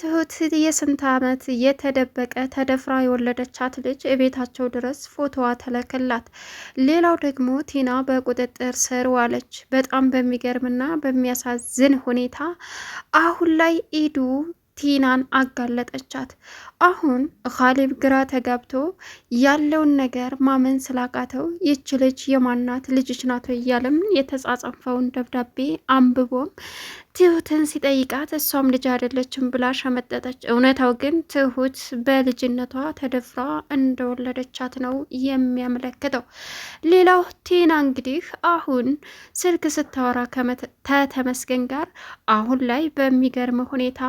ትሁት የስንት ዓመት የተደበቀ ተደፍራ የወለደቻት ልጅ ቤታቸው ድረስ ፎቶዋ ተለከላት። ሌላው ደግሞ ቲና በቁጥጥር ስር ዋለች። በጣም በሚገርምና በሚያሳዝን ሁኔታ አሁን ላይ ኢዱ ቲናን አጋለጠቻት። አሁን ካሌብ ግራ ተጋብቶ ያለውን ነገር ማመን ስላቃተው ይች ልጅ የማናት ልጅች ናት እያለም የተጻጻፈውን ደብዳቤ አንብቦም ትሁትን ሲጠይቃት እሷም ልጅ አይደለችም ብላ ሸመጠጠች። እውነታው ግን ትሁት በልጅነቷ ተደፍራ እንደወለደቻት ነው የሚያመለክተው። ሌላው ቲና እንግዲህ አሁን ስልክ ስታወራ ከተመስገን ጋር አሁን ላይ በሚገርም ሁኔታ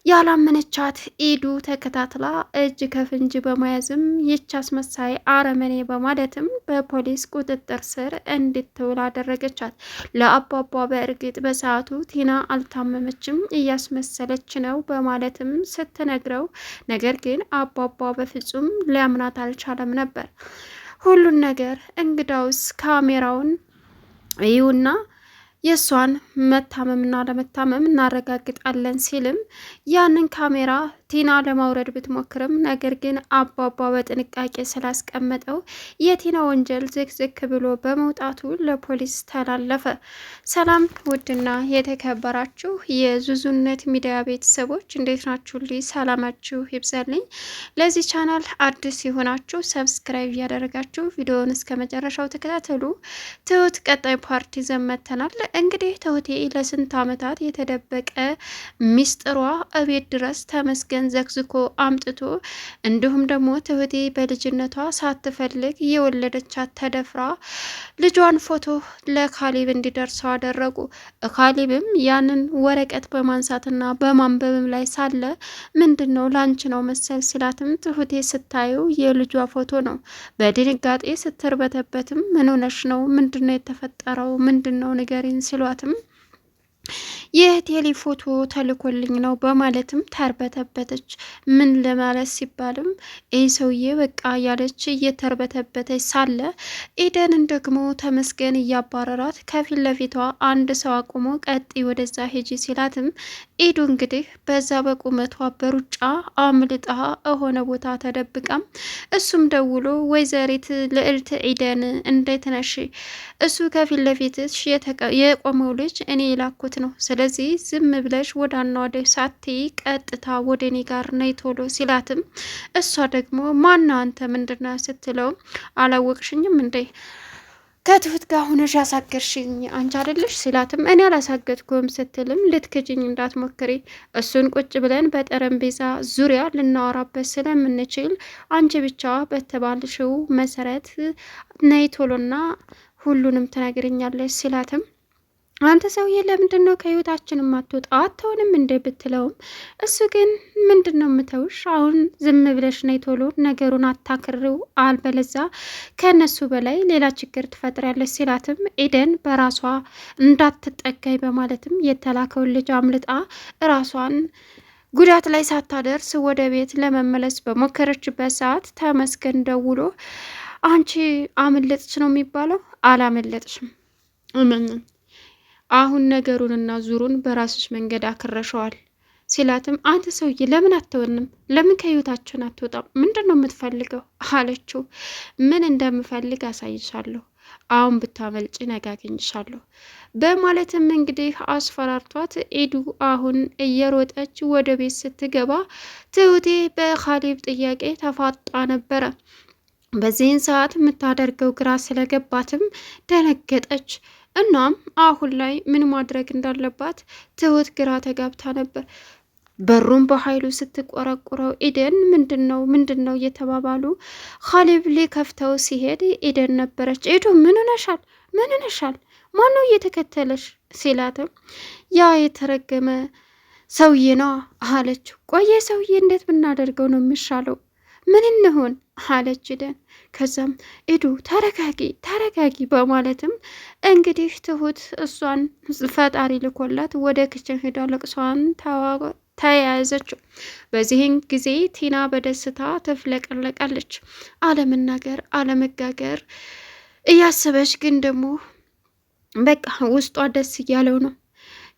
ያላመነቻት ኢዱ ተከታትላ እጅ ከፍንጅ በመያዝም ይች አስመሳይ አረመኔ በማለትም በፖሊስ ቁጥጥር ስር እንድትውል አደረገቻት። ለአባቧ በእርግጥ በሰዓቱ ቲና አልታመመችም እያስመሰለች ነው በማለትም ስትነግረው፣ ነገር ግን አባቧ በፍጹም ሊያምናት አልቻለም ነበር። ሁሉን ነገር እንግዳውስ ካሜራውን ይዩና የእሷን መታመምና ለመታመም እናረጋግጣለን ሲልም ያንን ካሜራ ቲና ለማውረድ ብትሞክርም ነገር ግን አባባ በጥንቃቄ ስላስቀመጠው የቲና ወንጀል ዝክዝክ ብሎ በመውጣቱ ለፖሊስ ተላለፈ። ሰላም ውድና የተከበራችሁ የዙዙነት ሚዲያ ቤተሰቦች እንዴት ናችሁ? ሰላማችሁ ይብዛልኝ። ለዚህ ቻናል አዲስ የሆናችሁ ሰብስክራይብ እያደረጋችሁ ቪዲዮውን እስከ መጨረሻው ተከታተሉ። ትሁት ቀጣይ ፓርቲ ዘመተናል። እንግዲህ ትሁቴ ለስንት ዓመታት የተደበቀ ሚስጥሯ እቤት ድረስ ተመስገን ዘክዝኮ አምጥቶ እንዲሁም ደግሞ ትሁቴ በልጅነቷ ሳትፈልግ የወለደቻት ተደፍራ ልጇን ፎቶ ለካሌብ እንዲደርሰው አደረጉ። ካሌብም ያንን ወረቀት በማንሳትና በማንበብም ላይ ሳለ ምንድን ነው ላንች ነው መሰል ሲላትም ትሁቴ ስታዩ የልጇ ፎቶ ነው። በድንጋጤ ስትርበተበትም ምን ሆነሽ ነው? ምንድን ነው የተፈጠረው? ምንድን ነው ንገሪን ሲሏትም የቴሌ ፎቶ ተልኮልኝ ነው በማለትም ተርበተበተች። ምን ለማለት ሲባልም ይህ ሰውዬ በቃ ያለች እየተርበተበተች ሳለ ኤደንን ደግሞ ተመስገን እያባረራት ከፊት ለፊቷ አንድ ሰው አቁሞ ቀጥ ወደዛ ሄጂ ሲላትም ኢዱ እንግዲህ በዛ በቁመቷ በሩጫ አምልጣ የሆነ ቦታ ተደብቃም እሱም ደውሎ ወይዘሪት ልዕልት ኤደን እንዴት ነሽ? እሱ ከፊት ለፊትሽ የቆመው ልጅ እኔ የላኩት ነው። ስለዚህ ዝም ብለሽ ወዳና ወደ ሳትይ ቀጥታ ወደ እኔ ጋር ነይ ቶሎ ሲላትም እሷ ደግሞ ማና አንተ ምንድነው ስትለው አላወቅሽኝም እንዴ ከትሁት ጋር ሆነሽ ያሳገርሽኝ አንቺ አይደለሽ ሲላትም እኔ አላሳገድኩም ስትልም ልትክጅኝ እንዳትሞክሪ እሱን ቁጭ ብለን በጠረጴዛ ዙሪያ ልናወራበት ስለምንችል አንቺ ብቻ በተባልሽው መሰረት ነይ ቶሎና ሁሉንም ትነግርኛለሽ ሲላትም አንተ ሰውዬ ለምንድን ነው ከህይወታችን ማትወጣ አትሆንም እንደ ብትለውም እሱ ግን ምንድን ነው የምተውሽ አሁን ዝም ብለሽ ነይ ቶሎ ነገሩን አታክርው አልበለዛ ከነሱ በላይ ሌላ ችግር ትፈጥራለች ሲላትም ኤደን በራሷ እንዳትጠጋይ በማለትም የተላከውን ልጅ አምልጣ ራሷን ጉዳት ላይ ሳታደርስ ወደ ቤት ለመመለስ በሞከረችበት ሰዓት ተመስገን ደውሎ አንቺ አመለጥሽ ነው የሚባለው አላመለጥሽም እመኝኝ አሁን ነገሩንና ዙሩን በራስሽ መንገድ አክረሸዋል ሲላትም አንተ ሰውዬ ለምን አትወንም? ለምን ከህይወታችን አትወጣም? ምንድን ነው የምትፈልገው አለችው። ምን እንደምፈልግ አሳይሻለሁ፣ አሁን ብታመልጭ ነገ አገኝሻለሁ በማለትም እንግዲህ አስፈራርቷት ኤዱ አሁን እየሮጠች ወደ ቤት ስትገባ ትሁቴ በካሌብ ጥያቄ ተፋጣ ነበረ። በዚህን ሰዓት የምታደርገው ግራ ስለገባትም ደነገጠች። እናም አሁን ላይ ምን ማድረግ እንዳለባት ትሁት ግራ ተጋብታ ነበር። በሩን በኃይሉ ስትቆረቁረው ኤደን ምንድን ነው እየተባባሉ ካሌብ ሊከፍተው ሲሄድ ኤደን ነበረች። ኤዱ ምን ሆነሻል? ማነው እየተከተለሽ ሲላትም ያ የተረገመ ሰውዬ ነው አለችው። ቆየ ሰውዬ እንዴት ብናደርገው ነው የሚሻለው? ምን እንሆን አለች ኤደን። ከዛም ኤዱ ተረጋጊ በማለትም እንግዲህ ትሁት እሷን ፈጣሪ ልኮላት ወደ ክችን ሄዳ ለቅሷን ተያያዘችው። በዚህን ጊዜ ቲና በደስታ ትፍለቀለቃለች። አለመናገር አለመጋገር እያሰበች ግን ደግሞ በቃ ውስጧ ደስ እያለው ነው።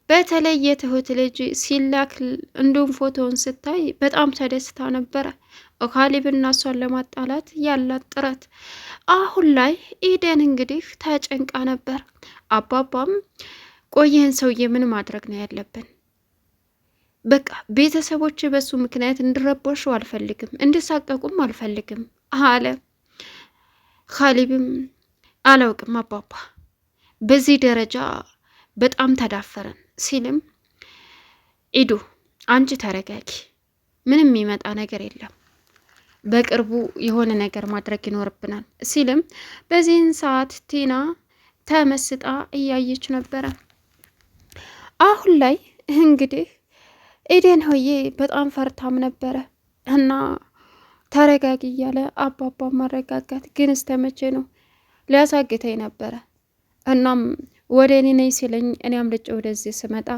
በተለይ የትሁት ልጅ ሲላክ እንዲሁም ፎቶውን ስታይ በጣም ተደስታ ነበረ። ካሌብና እሷን ለማጣላት ያላት ጥረት አሁን ላይ ኢደን እንግዲህ ተጨንቃ ነበር። አባባም ቆየህን ሰውዬ ምን ማድረግ ነው ያለብን? በቃ ቤተሰቦች በሱ ምክንያት እንዲረበሹ አልፈልግም፣ እንዲሳቀቁም አልፈልግም አለ። ካሌብም አላውቅም አባባ በዚህ ደረጃ በጣም ተዳፈረን ሲልም ኢዱ አንቺ ተረጋጊ፣ ምንም የሚመጣ ነገር የለም፣ በቅርቡ የሆነ ነገር ማድረግ ይኖርብናል ሲልም በዚህን ሰዓት ቲና ተመስጣ እያየች ነበረ። አሁን ላይ እንግዲህ ኢዴን ሆዬ በጣም ፈርታም ነበረ እና ተረጋጊ እያለ አባባ ማረጋጋት ግን እስተመቼ ነው ሊያሳግተኝ ነበረ። እናም ወደ እኔ ነይ ሲለኝ እኔ አምልጬ ወደዚህ ስመጣ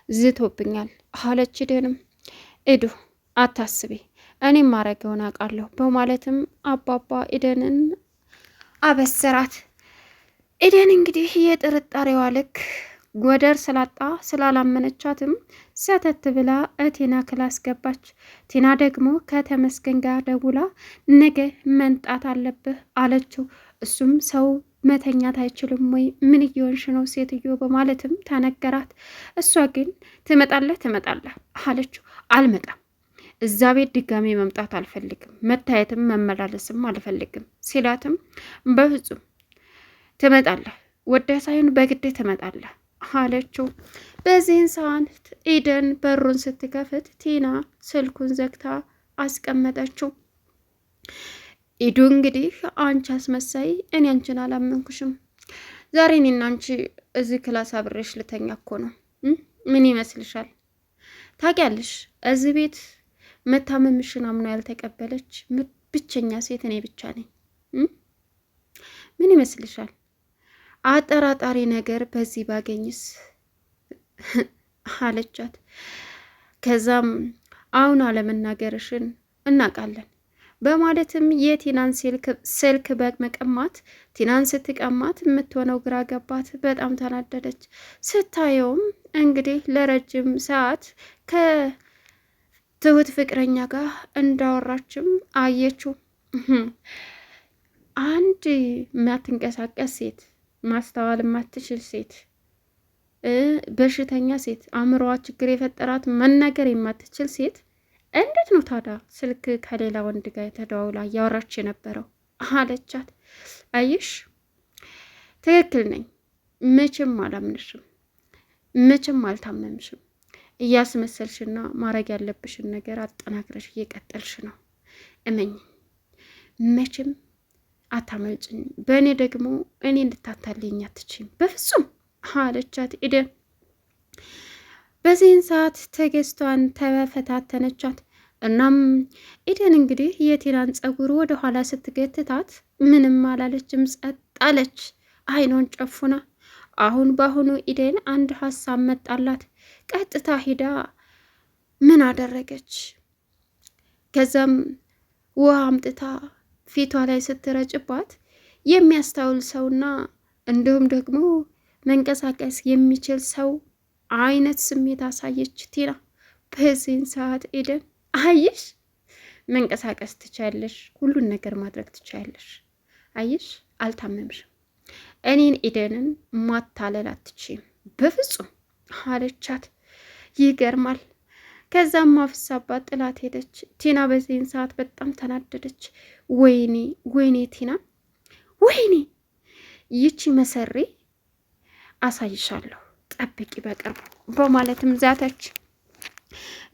ዝቶብኛል አለች። ኢደንም ኢዱ አታስቢ እኔም ማረገውን አውቃለሁ በማለትም አባባ ኢደንን አበሰራት። ኢደን እንግዲህ የጥርጣሬዋ ልክ ጎደር ስላጣ ስላላመነቻትም ሰተት ብላ ቲና ክላስ ገባች። ቲና ደግሞ ከተመስገን ጋር ደውላ ነገ መንጣት አለብህ አለችው። እሱም ሰው መተኛት አይችልም ወይ? ምን እየሆንሽ ነው ሴትዮ? በማለትም ተነገራት። እሷ ግን ትመጣለህ አለችው። አልመጣም፣ እዛ ቤት ድጋሜ መምጣት አልፈልግም፣ መታየትም መመላለስም አልፈልግም ሲላትም በፍጹም ትመጣለህ፣ ወደ ሳይሆን በግድ ትመጣለህ አለችው። በዚህን ሰዓት ኢደን በሩን ስትከፍት ቲና ስልኩን ዘግታ አስቀመጠችው። ኢዱ እንግዲህ አንቺ አስመሳይ፣ እኔ አንቺን አላመንኩሽም። ዛሬ እኔና አንቺ እዚህ ክላስ አብሬሽ ልተኛ እኮ ነው። ምን ይመስልሻል? ታውቂያለሽ እዚህ ቤት መታመምሽን አምኖ ያልተቀበለች ብቸኛ ሴት እኔ ብቻ ነኝ። ምን ይመስልሻል? አጠራጣሪ ነገር በዚህ ባገኝስ አለቻት። ከዛም አሁን አለመናገርሽን እናውቃለን በማለትም የቲናን ስልክ በመቀማት ቲናን ስትቀማት የምትሆነው ግራ ገባት። በጣም ተናደደች። ስታየውም እንግዲህ ለረጅም ሰዓት ከትሁት ፍቅረኛ ጋር እንዳወራችም አየችው። አንድ የማትንቀሳቀስ ሴት፣ ማስተዋል የማትችል ሴት፣ በሽተኛ ሴት፣ አእምሮዋ ችግር የፈጠራት መናገር የማትችል ሴት እንዴት ነው ታዲያ ስልክ ከሌላ ወንድ ጋር የተደዋውላ እያወራች የነበረው አለቻት። አይሽ ትክክል ነኝ፣ መቼም አላምንሽም፣ መቼም አልታመምሽም። እያስመሰልሽና ማድረግ ያለብሽን ነገር አጠናክረሽ እየቀጠልሽ ነው። እመኝ፣ መቼም አታመልጭኝ። በእኔ ደግሞ እኔ እንድታታልኝ አትችይም በፍጹም አለቻት ኢደን። በዚህን ሰዓት ትዕግስቷን ተፈታተነቻት። እናም ኢደን እንግዲህ የቲናን ጸጉር ወደ ኋላ ስትገትታት ምንም አላለችም፣ ጸጥ አለች አይኗን ጨፉና። አሁን በአሁኑ ኢደን አንድ ሀሳብ መጣላት። ቀጥታ ሂዳ ምን አደረገች? ከዛም ውሃ አምጥታ ፊቷ ላይ ስትረጭባት የሚያስታውል ሰውና እንዲሁም ደግሞ መንቀሳቀስ የሚችል ሰው አይነት ስሜት አሳየች ቲና። በዚህን ሰዓት ኢደን አይሽ መንቀሳቀስ ትቻለሽ፣ ሁሉን ነገር ማድረግ ትቻለሽ፣ አይሽ አልታመምሽም፣ እኔን ኢደንን ማታለል አትችይም በፍጹም አለቻት። ይገርማል። ከዛም ማፍሳባት ጥላት ሄደች። ቲና በዚህን ሰዓት በጣም ተናደደች። ወይኔ ቲና፣ ወይኔ ይቺ መሰሪ አሳይሻለሁ፣ ጠብቂ በቅርቡ በማለትም ዛተች።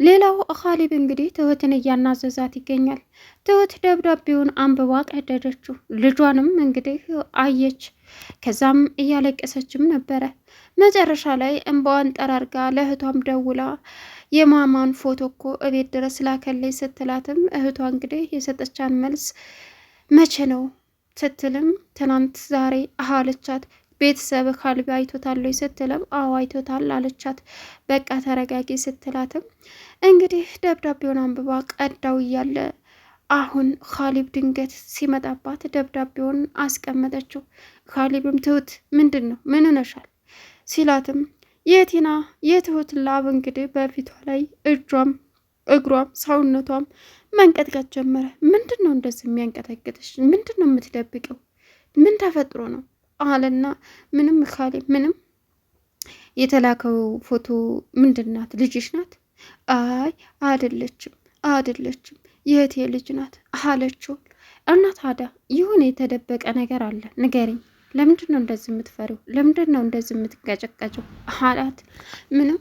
ሌላው ካሌብ እንግዲህ ትሁትን እያናዘዛት ይገኛል። ትሁት ደብዳቤውን አንብባ ቀደደችው። ልጇንም እንግዲህ አየች። ከዛም እያለቀሰችም ነበረ። መጨረሻ ላይ እንባዋን ጠራርጋ ለእህቷም ደውላ የማማን ፎቶ እኮ እቤት ድረስ ላከልኝ ስትላትም እህቷ እንግዲህ የሰጠቻን መልስ መቼ ነው ስትልም ትናንት ዛሬ አለቻት። ቤተሰብ ካሌብ አይቶታል ስትልም አዎ አይቶታል አለቻት። በቃ ተረጋጊ ስትላትም እንግዲህ ደብዳቤውን አንብባ ቀዳው እያለ አሁን ካሌብ ድንገት ሲመጣባት ደብዳቤውን አስቀመጠችው። ካሌብም ትሁት ምንድን ነው ምን ሆነሻል ሲላትም የቲና የትሁት ላብ እንግዲህ በፊቷ ላይ እጇም እግሯም ሰውነቷም መንቀጥቀጥ ጀመረ። ምንድን ነው እንደዚህ የሚያንቀጠቅጥሽ? ምንድን ነው የምትደብቀው? ምን ተፈጥሮ ነው አለና ምንም ካሌ ምንም የተላከው ፎቶ ምንድን ናት? ልጅሽ ናት? አይ አይደለችም የእህቴ ልጅ ናት አለችው። እና ታዲያ ይሁን የተደበቀ ነገር አለ ንገሪኝ። ለምንድን ነው እንደዚህ የምትፈሪው? ለምንድን ነው እንደዚህ የምትቀጨቀጨው አላት። ምንም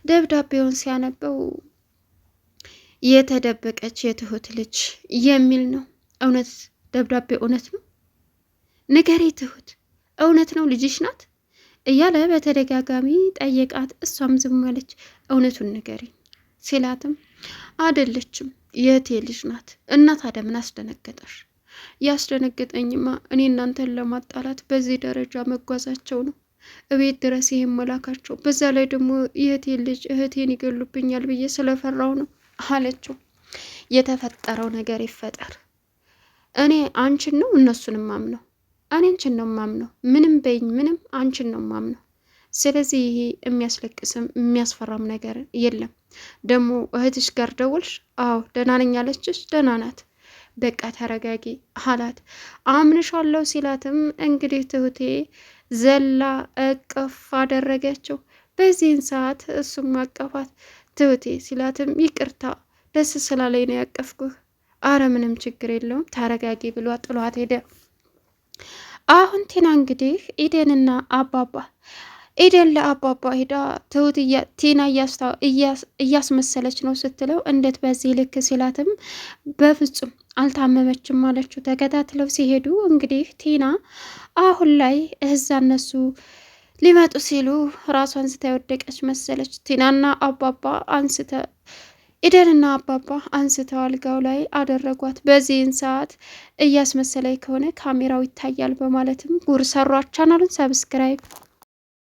ደብዳቤውን ሲያነበው የተደበቀች የትሁት ልጅ የሚል ነው። እውነት ደብዳቤ እውነት ነው? ንገሪ ትሁት፣ እውነት ነው ልጅሽ ናት እያለ በተደጋጋሚ ጠየቃት። እሷም ዝም አለች። እውነቱን ንገሪ ሲላትም አይደለችም የእህቴ ልጅ ናት። እና ታዲያ ምን አስደነገጠሽ? ያስደነገጠኝማ እኔ እናንተን ለማጣላት በዚህ ደረጃ መጓዛቸው ነው፣ እቤት ድረስ ይሄን መላካቸው፣ በዛ ላይ ደግሞ የእህቴን ልጅ እህቴን ይገሉብኛል ብዬ ስለፈራው ነው አለችው። የተፈጠረው ነገር ይፈጠር፣ እኔ አንቺን ነው እነሱንም ማምነው፣ እኔ አንቺን ነው ማምነው። ምንም በይኝ ምንም አንቺን ነው ማምነው። ስለዚህ ይሄ የሚያስለቅስም የሚያስፈራም ነገር የለም። ደግሞ እህትሽ ጋር ደወልሽ? አዎ ደህና ነኝ አለችሽ? ደህና ናት። በቃ ተረጋጊ አላት። አምንሻለሁ ሲላትም እንግዲህ ትሁቴ ዘላ እቅፍ አደረገችው። በዚህን ሰዓት እሱም አቀፋት። ትሁቴ ሲላትም ይቅርታ ደስ ስላለኝ ነው ያቀፍኩህ። አረ ምንም ችግር የለውም ተረጋጊ ብሎ ጥሏት ሄደ። አሁን ቲና እንግዲህ ኢዴንና አባባ ኢዴን ለአባባ ሄዳ ትሁት ቲና እያስመሰለች ነው ስትለው፣ እንዴት በዚህ ልክ ሲላትም በፍጹም አልታመመችም አለችው። ተከታትለው ሲሄዱ እንግዲህ ቲና አሁን ላይ እዛ እነሱ ሊመጡ ሲሉ ራሷን ስታ የወደቀች መሰለች። ቲናና አባባ ኢደንና አባባ አንስተው አልጋው ላይ አደረጓት። በዚህን ሰዓት እያስመሰለኝ ከሆነ ካሜራው ይታያል በማለትም ጉር ሰሯት። ቻናሉን ሰብስክራይብ